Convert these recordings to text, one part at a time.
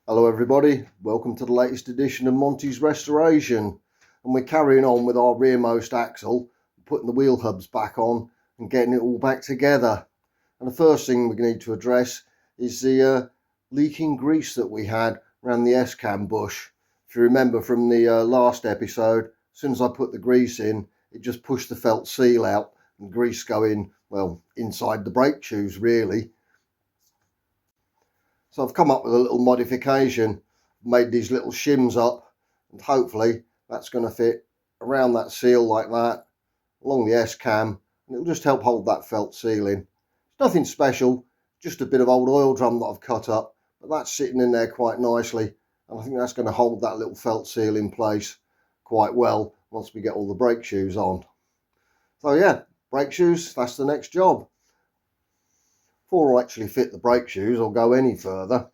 Hello everybody, welcome to the latest edition of Monty's Restoration, and we're carrying on with our rearmost axle, putting the wheel hubs back on and getting it all back together. And the first thing we need to address is the leaking grease that we had around the S-cam bush. If you remember from the last episode, as soon as I put the grease in, it just pushed the felt seal out and grease going, well, inside the brake shoes really. So I've come up with a little modification, made these little shims up, and hopefully that's going to fit around that seal like that, along the S-cam, and it'll just help hold that felt seal in. It's nothing special, just a bit of old oil drum that I've cut up, but that's sitting in there quite nicely, and I think that's going to hold that little felt seal in place quite well once we get all the brake shoes on. So yeah, brake shoes, that's the next job. Before I actually fit the brake shoes or go any further,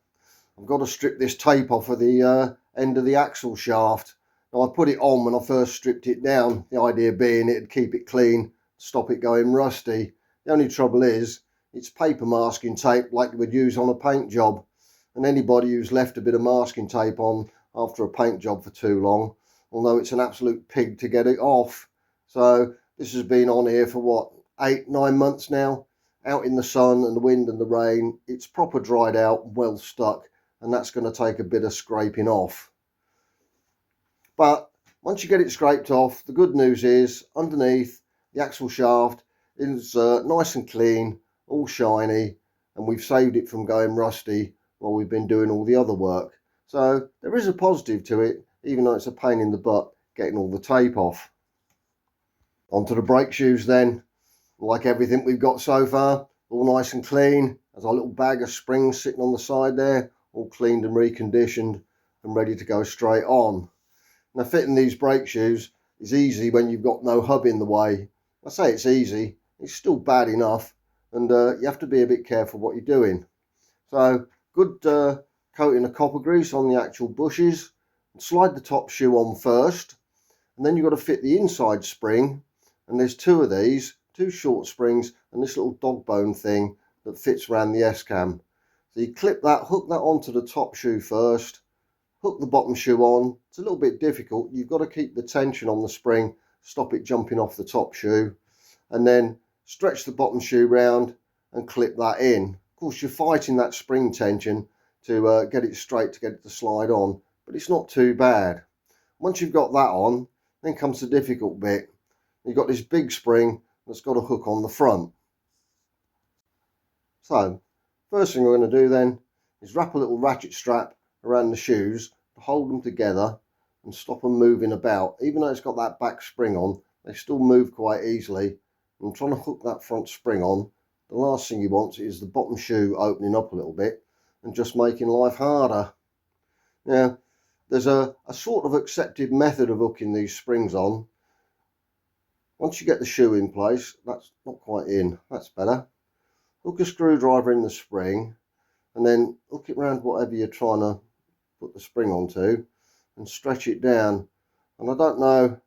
I've got to strip this tape off of the end of the axle shaft. Now I put it on when I first stripped it down, the idea being it'd keep it clean, stop it going rusty. The only trouble is it's paper masking tape like you would use on a paint job, and anybody who's left a bit of masking tape on after a paint job for too long will know it's an absolute pig to get it off. So this has been on here for what, 8-9 months now, out in the sun and the wind and the rain. It's proper dried out and well stuck, and that's going to take a bit of scraping off. But once you get it scraped off, the good news is underneath the axle shaft is nice and clean, all shiny, and we've saved it from going rusty while we've been doing all the other work. So there is a positive to it, even though it's a pain in the butt getting all the tape off. Onto the brake shoes then. Like everything we've got so far, all nice and clean. There's our little bag of springs sitting on the side there, all cleaned and reconditioned and ready to go straight on. Now fitting these brake shoes is easy when you've got no hub in the way. I say it's easy, it's still bad enough, and you have to be a bit careful what you're doing. So good coating of copper grease on the actual bushes, and slide the top shoe on first, and then you've got to fit the inside spring, and there's two of these, two short springs and this little dog bone thing that fits around the S-cam. So you clip that, hook that onto the top shoe first, hook the bottom shoe on. It's a little bit difficult, you've got to keep the tension on the spring, stop it jumping off the top shoe, and then stretch the bottom shoe round and clip that in. Of course you're fighting that spring tension to get it straight, to get it to slide on, but it's not too bad. Once you've got that on, then comes the difficult bit. You've got this big spring that's got a hook on the front. So first thing we're going to do then is wrap a little ratchet strap around the shoes to hold them together and stop them moving about. Even though it's got that back spring on, they still move quite easily. I'm trying to hook that front spring on. The last thing you want is the bottom shoe opening up a little bit and just making life harder. Now there's a sort of accepted method of hooking these springs on. Once you get the shoe in place, that's not quite in, that's better. Hook a screwdriver in the spring and then hook it around whatever you're trying to put the spring onto and stretch it down. And I don't know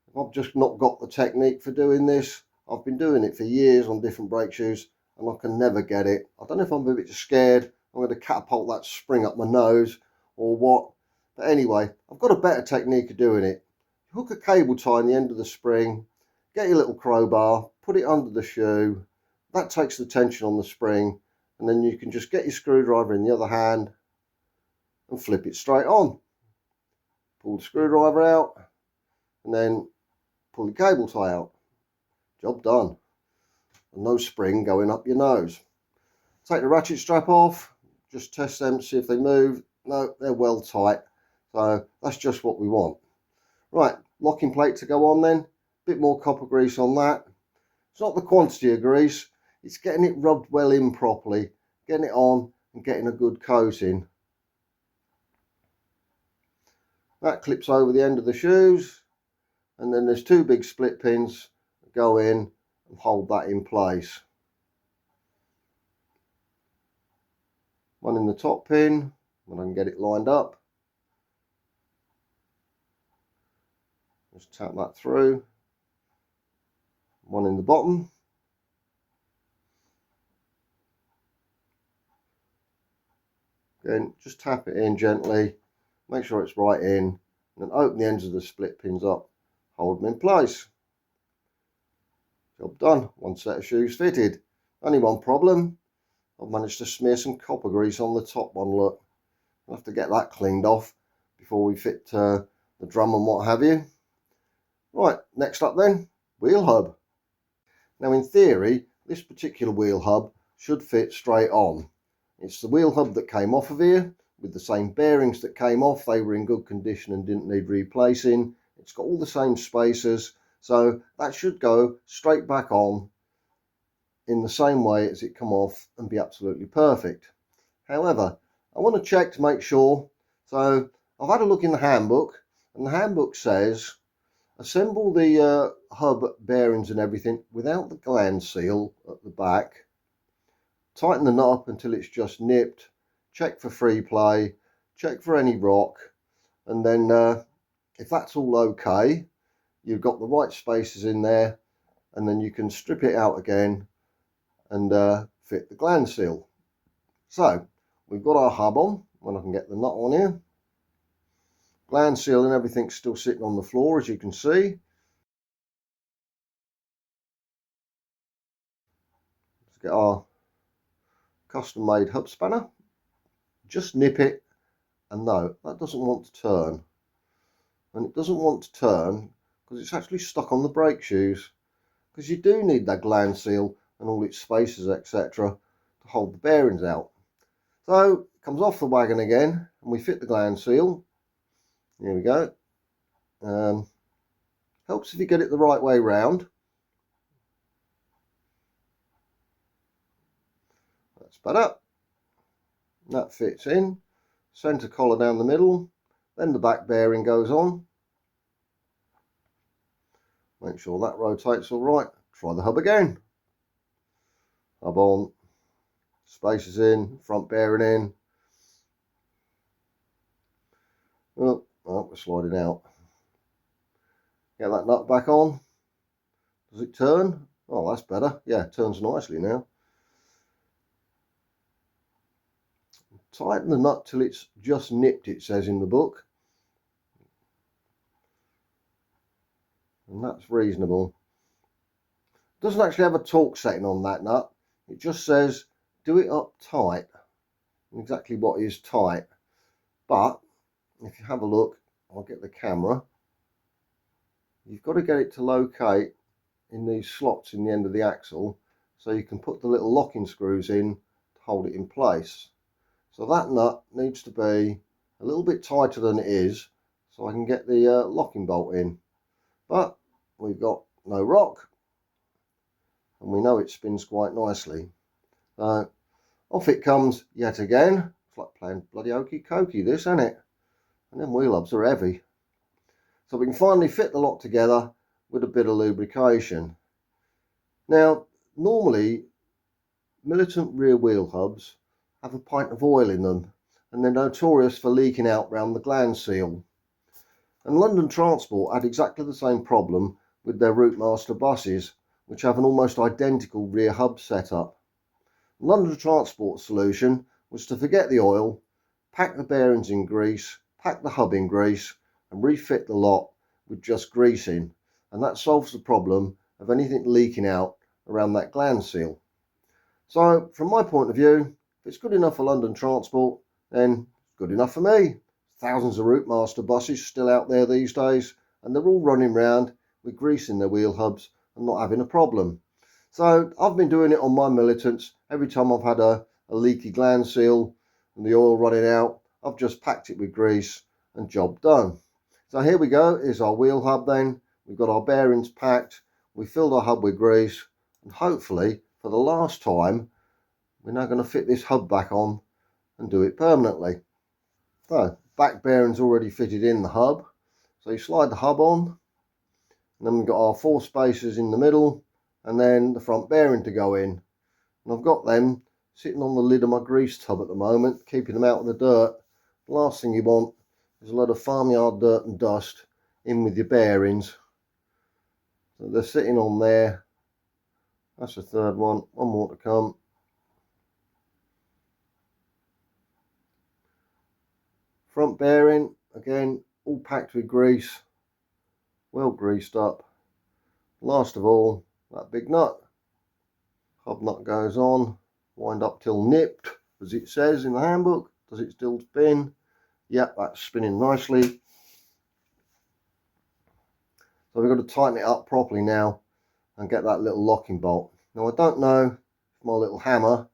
if I've just not got the technique for doing this. I've been doing it for years on different brake shoes and I can never get it. I don't know if I'm a bit scared I'm going to catapult that spring up my nose or what. But anyway, I've got a better technique of doing it. Hook a cable tie in the end of the spring, get your little crowbar, put it under the shoe. That takes the tension on the spring, and then you can just get your screwdriver in the other hand and flip it straight on. Pull the screwdriver out and then pull the cable tie out. Job done. And no spring going up your nose. Take the ratchet strap off, just test them to see if they move. No, they're well tight, so that's just what we want. Right, locking plate to go on then, bit more copper grease on that. It's not the quantity of grease, it's getting it rubbed well in properly, getting it on and getting a good coating. That clips over the end of the shoes, and then there's two big split pins that go in and hold that in place. One in the top pin, when I can get it lined up. Just tap that through. One in the bottom. Again, just tap it in gently, make sure it's right in, and then open the ends of the split pins up, hold them in place. Job done, one set of shoes fitted. Only one problem, I've managed to smear some copper grease on the top one, look. I'll have to get that cleaned off before we fit the drum and what have you. Right, next up then, wheel hub. Now in theory, this particular wheel hub should fit straight on. It's the wheel hub that came off of here with the same bearings that came off. They were in good condition and didn't need replacing. It's got all the same spacers, so that should go straight back on in the same way as it come off and be absolutely perfect. However, I want to check to make sure. So I've had a look in the handbook, and the handbook says assemble the hub bearings and everything without the gland seal at the back. Tighten the nut up until it's just nipped. Check for free play. Check for any rock. And then if that's all okay, you've got the right spaces in there, and then you can strip it out again and fit the gland seal. So we've got our hub on, when I can get the nut on here. Gland seal and everything's still sitting on the floor, as you can see. Let's get our custom made hub spanner. Just nip it, and no, that doesn't want to turn. And it doesn't want to turn because it's actually stuck on the brake shoes, because you do need that gland seal and all its spacers, etc., to hold the bearings out. So it comes off the wagon again, and we fit the gland seal. Here we go. Helps if you get it the right way round. That's better. That fits in. Centre collar down the middle. Then the back bearing goes on. Make sure that rotates all right. Try the hub again. Hub on. Spacers in. Front bearing in. Oh, we're sliding out. Get that nut back on. Does it turn? Oh, that's better. Yeah, it turns nicely now. Tighten the nut till it's just nipped, it says in the book. And that's reasonable. It doesn't actually have a torque setting on that nut. It just says do it up tight. Exactly what is tight. But if you have a look, I'll get the camera. You've got to get it to locate in these slots in the end of the axle, so you can put the little locking screws in to hold it in place. So that nut needs to be a little bit tighter than it is, so I can get the locking bolt in. But we've got no rock, and we know it spins quite nicely. So off it comes yet again. It's like playing bloody Hokey Cokey, this, isn't it? And them wheel hubs are heavy. So we can finally fit the lot together with a bit of lubrication. Now, normally, Militant rear wheel hubs have a pint of oil in them, and they're notorious for leaking out round the gland seal. And London Transport had exactly the same problem with their Routemaster buses, which have an almost identical rear hub setup. London Transport's solution was to forget the oil, pack the bearings in grease, pack the hub in grease, and refit the lot with just greasing, and that solves the problem of anything leaking out around that gland seal. So from my point of view, if it's good enough for London Transport, then it's good enough for me. Thousands of Routemaster buses still out there these days, and they're all running around with grease in their wheel hubs and not having a problem. So I've been doing it on my Militants. Every time I've had a leaky gland seal and the oil running out, I've just packed it with grease and job done. So here we go, here's our wheel hub then. We've got our bearings packed, we filled our hub with grease, and hopefully for the last time we're now going to fit this hub back on and do it permanently. So back bearings already fitted in the hub, so you slide the hub on, and then we've got our 4 spacers in the middle, and then the front bearing to go in. And I've got them sitting on the lid of my grease tub at the moment, keeping them out of the dirt. The last thing you want is a lot of farmyard dirt and dust in with your bearings. So they're sitting on there. That's the third one more to come. Front bearing, again, all packed with grease, well greased up. Last of all, that big nut. Hub nut goes on, wind up till nipped, as it says in the handbook. Does it still spin? Yep, that's spinning nicely. So we've got to tighten it up properly now and get that little locking bolt. Now I don't know if my little hammer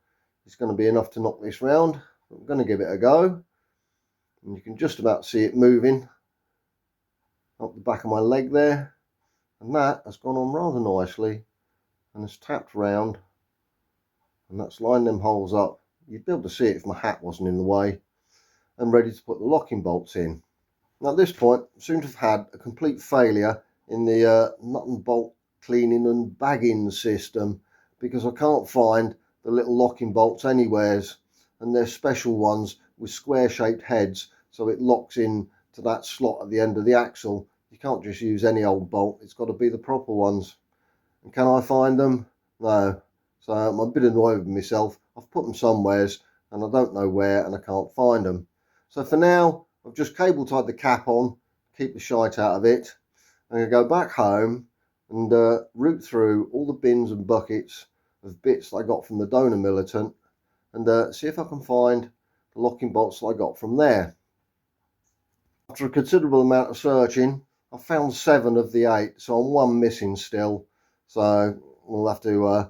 is going to be enough to knock this round. I'm going to give it a go. And you can just about see it moving up the back of my leg there. And that has gone on rather nicely and has tapped round. And that's lined them holes up. You'd be able to see it if my hat wasn't in the way. And ready to put the locking bolts in. Now at this point, I seem to have had a complete failure in the nut and bolt cleaning and bagging system, because I can't find the little locking bolts anywheres, and they're special ones with square shaped heads, so it locks in to that slot at the end of the axle. You can't just use any old bolt, it's got to be the proper ones. And can I find them? No. So I'm a bit annoyed with myself. I've put them somewheres and I don't know where, and I can't find them. So for now, I've just cable tied the cap on, keep the shite out of it. I'm going to go back home and root through all the bins and buckets of bits that I got from the donor Militant, and see if I can find the locking bolts that I got from there. After a considerable amount of searching, I found 7 of the 8, so I'm 1 missing still. So we'll have to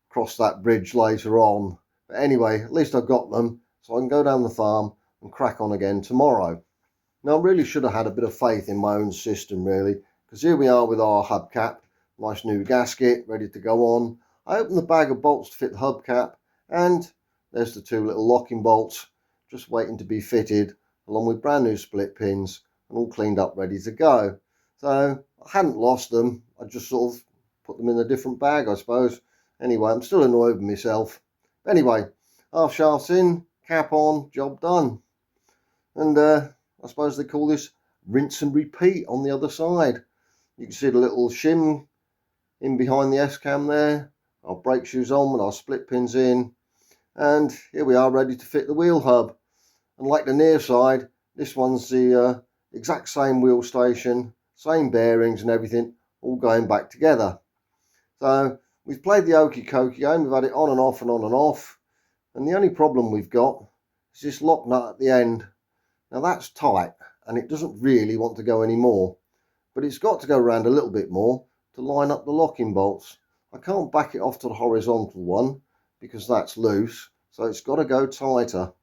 cross that bridge later on. But anyway, at least I've got them, so I can go down the farm and crack on again tomorrow. Now I really should have had a bit of faith in my own system really, because here we are with our hubcap, nice new gasket ready to go on. I opened the bag of bolts to fit the hubcap, and there's the 2 little locking bolts just waiting to be fitted, along with brand new split pins and all cleaned up ready to go. So I hadn't lost them, I just sort of put them in a different bag I suppose. Anyway, I'm still annoyed with myself. Anyway, half shafts in, cap on, job done. And I suppose they call this rinse and repeat on the other side. You can see the little shim in behind the S-cam there. Our brake shoes on with our split pins in. And here we are ready to fit the wheel hub. And like the near side, this one's the exact same wheel station, same bearings and everything, all going back together. So we've played the Hokey Cokey game, we've had it on and off and on and off. And the only problem we've got is this lock nut at the end. Now that's tight and it doesn't really want to go anymore, but it's got to go around a little bit more to line up the locking bolts. I can't back it off to the horizontal one because that's loose, so it's got to go tighter.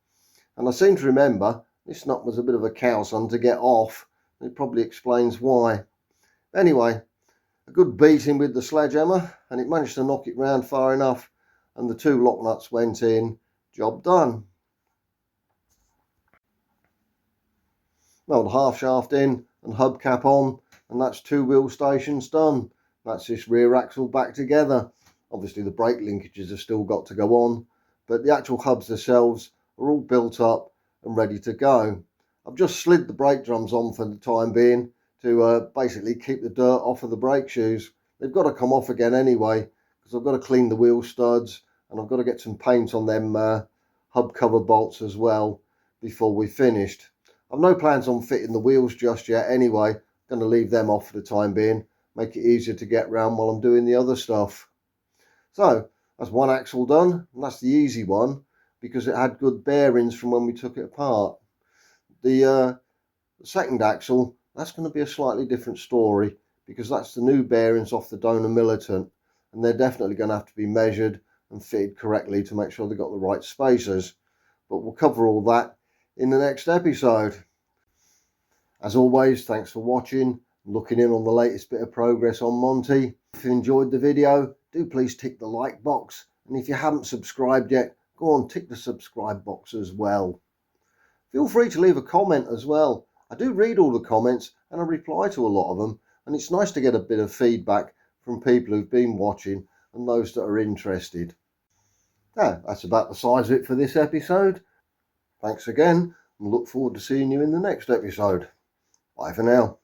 And I seem to remember this nut was a bit of a cow son to get off. It probably explains why. Anyway, a good beating with the sledgehammer and it managed to knock it round far enough, and the 2 lock nuts went in. Job done. Well, the half shaft in and hubcap on, and that's 2 wheel stations done. That's this rear axle back together. Obviously the brake linkages have still got to go on, but the actual hubs themselves are all built up and ready to go. I've just slid the brake drums on for the time being to basically keep the dirt off of the brake shoes. They've got to come off again anyway, because I've got to clean the wheel studs and I've got to get some paint on them hub cover bolts as well before we're finished. I've no plans on fitting the wheels just yet anyway. I'm going to leave them off for the time being, make it easier to get round while I'm doing the other stuff. So that's one axle done, and that's the easy one because it had good bearings from when we took it apart. The second axle, that's going to be a slightly different story because that's the new bearings off the donor Militant, and they're definitely going to have to be measured and fitted correctly to make sure they've got the right spacers. But we'll cover all that in the next episode. As always, thanks for watching, looking in on the latest bit of progress on Monty. If you enjoyed the video, do please tick the like box, and if you haven't subscribed yet, go on, tick the subscribe box as well. Feel free to leave a comment as well. I do read all the comments and I reply to a lot of them, and it's nice to get a bit of feedback from people who've been watching and those that are interested. Now, that's about the size of it for this episode. Thanks again, and look forward to seeing you in the next episode. Bye for now.